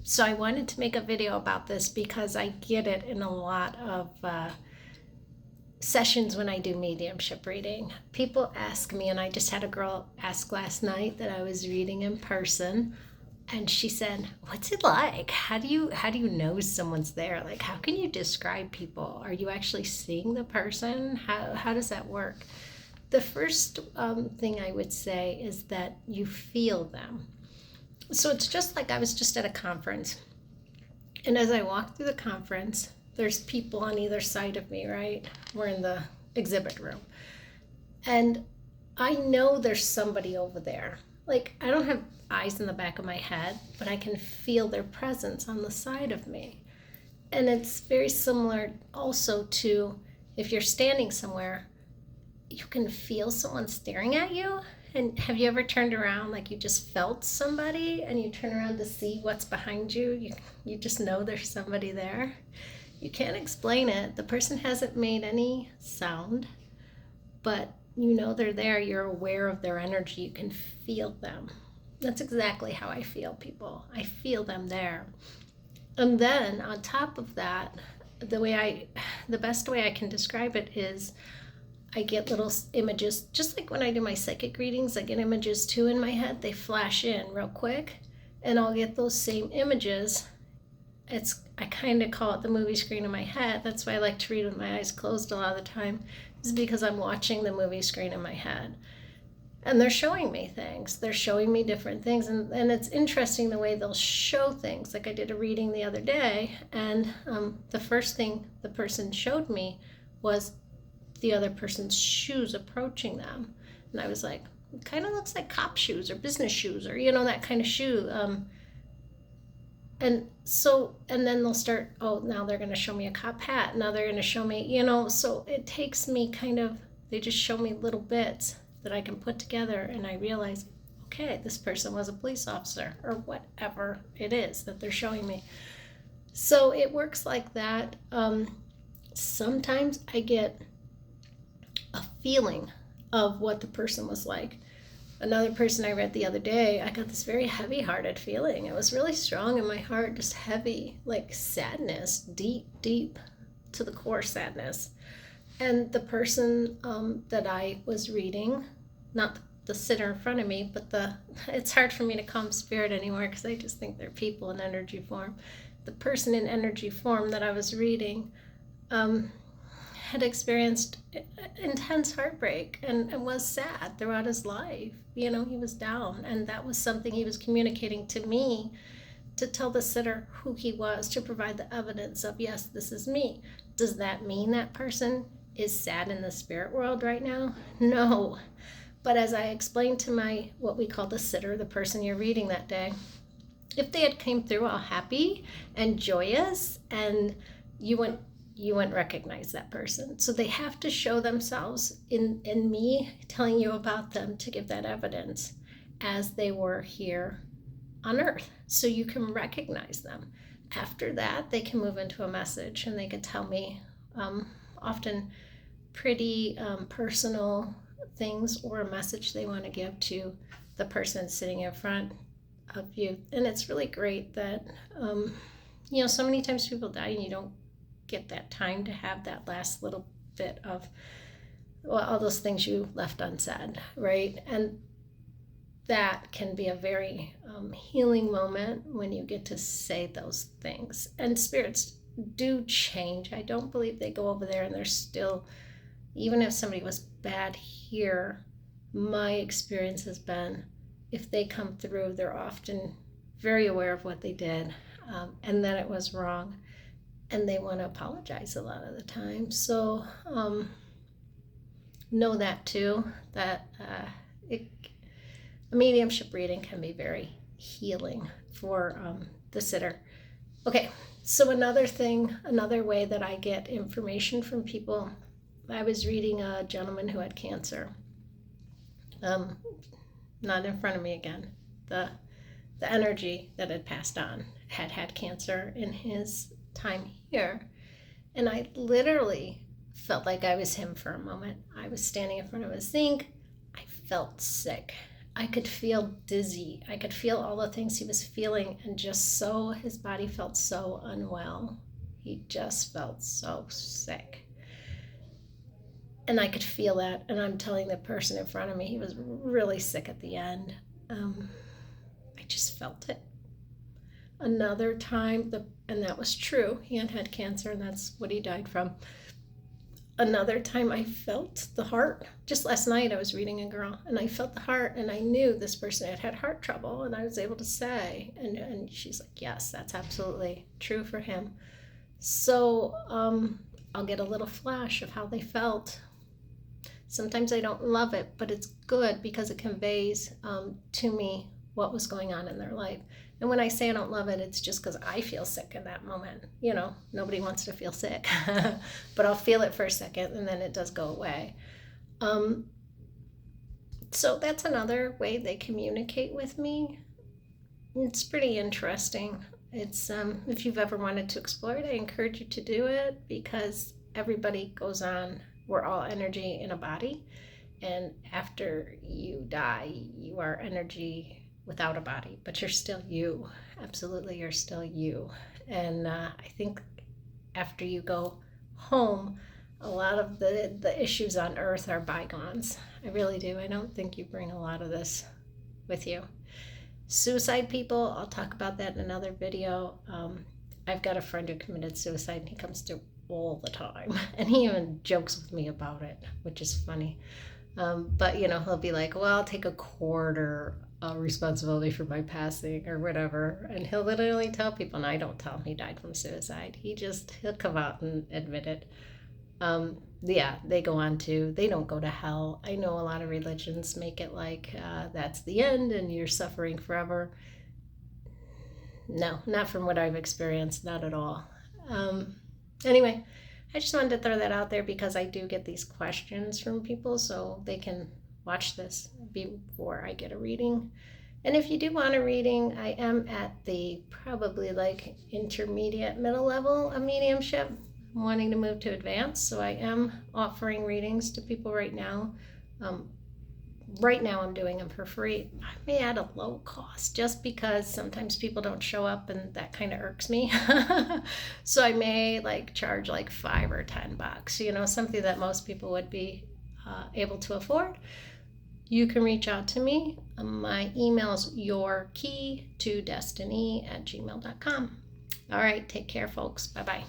So I wanted to make a video about this because I get it in a lot of sessions when I do mediumship reading. People ask me, and I just had a girl ask last night that I was reading in person, and she said, "What's it like? How do you know someone's there? Like, how can you describe people? Are you actually seeing the person? How does that work?" The first thing I would say is that you feel them. So it's just like I was just at a conference, and as I walk through the conference, there's people on either side of me, right? We're in the exhibit room. And I know there's somebody over there. Like, I don't have eyes in the back of my head, but I can feel their presence on the side of me. And it's very similar also to if you're standing somewhere, you can feel someone staring at you. And have you ever turned around like you just felt somebody and you turn around to see what's behind you? You just know there's somebody there. You can't explain it. The person hasn't made any sound, but you know they're there. You're aware of their energy. You can feel them. That's exactly how I feel people. I feel them there. And then on top of that, the best way I can describe it is I get little images, just like when I do my psychic readings, I get images too in my head. They flash in real quick, and I'll get those same images. I kind of call it the movie screen in my head. That's why I like to read with my eyes closed a lot of the time, is because I'm watching the movie screen in my head. And they're showing me things. They're showing me different things. And it's interesting the way they'll show things. Like I did a reading the other day, and the first thing the person showed me was the other person's shoes approaching them. And I was like, it kind of looks like cop shoes or business shoes or, that kind of shoe. And then they'll start, oh, now they're going to show me a cop hat. Now they're going to show me, so it takes me they just show me little bits that I can put together. And I realize, okay, this person was a police officer or whatever it is that they're showing me. So it works like that. Sometimes I get a feeling of what the person was like. Another person I read the other day, I got this very heavy-hearted feeling. It was really strong in my heart, just heavy, like sadness, deep, deep to the core sadness. And the person that I was reading, not the sitter in front of me, but it's hard for me to call them spirit anymore because I just think they're people in energy form. The person in energy form that I was reading had experienced intense heartbreak and was sad throughout his life. He was down, and that was something he was communicating to me to tell the sitter who he was, to provide the evidence of, yes, this is me. Does that mean that person is sad in the spirit world right now? No. But as I explained to what we call the sitter, the person you're reading that day, if they had came through all happy and joyous, and you wouldn't recognize that person. So they have to show themselves in me telling you about them to give that evidence as they were here on earth. So you can recognize them. After that, they can move into a message, and they can tell me often pretty personal things or a message they want to give to the person sitting in front of you. And it's really great that, so many times people die and you don't get that time to have that last little bit of all those things you left unsaid, right? And that can be a very healing moment when you get to say those things. And spirits do change. I don't believe they go over there and they're still, even if somebody was bad here, my experience has been, if they come through, they're often very aware of what they did and that it was wrong. And they want to apologize a lot of the time. So know that too, that a mediumship reading can be very healing for the sitter. Okay, so another way that I get information from people, I was reading a gentleman who had cancer. Not in front of me again. The energy that had passed on had cancer in his time here, and I literally felt like I was him for a moment. I was standing in front of a sink. I felt sick. I could feel dizzy. I could feel all the things he was feeling, and just so his body felt so unwell. He just felt so sick. And I could feel that, and I'm telling the person in front of me, he was really sick at the end. I just felt it. Another time, and that was true, he had cancer, and that's what he died from. Another time I felt the heart. Just last night I was reading a girl, and I felt the heart, and I knew this person had heart trouble, and I was able to say, and she's like, yes, that's absolutely true for him. So I'll get a little flash of how they felt. Sometimes I don't love it, but it's good because it conveys to me what was going on in their life. And when I say I don't love it, it's just because I feel sick in that moment. You know, nobody wants to feel sick, but I'll feel it for a second, and then it does go away. So that's another way they communicate with me. It's pretty interesting. It's if you've ever wanted to explore it, I encourage you to do it, because everybody goes on. We're all energy in a body, and after you die, you are energy without a body, but you're still you. Absolutely, you're still you. And I think after you go home, a lot of the issues on earth are bygones. I really do. I don't think you bring a lot of this with you. Suicide people, I'll talk about that in another video. I've got a friend who committed suicide, and he comes through all the time, and he even jokes with me about it, which is funny. But you know, he'll be like, well, I'll take a quarter responsibility for my passing or whatever, and he'll literally tell people, and I don't tell him he died from suicide. He'll come out and admit it. Yeah, they go on to, they don't go to hell. I know a lot of religions make it like that's the end and you're suffering forever. No, not from what I've experienced, not at all. Anyway, I just wanted to throw that out there because I do get these questions from people, so they can watch this before I get a reading. And if you do want a reading, I am at the probably like intermediate middle level of mediumship. I'm wanting to move to advanced, so I am offering readings to people right now. Right now I'm doing them for free. I may add a low cost just because sometimes people don't show up, and that kind of irks me. So I may like charge like $5 or $10, you know, something that most people would be able to afford. You can reach out to me. My email is yourkeytodestiny@gmail.com. All right, take care, folks. Bye-bye.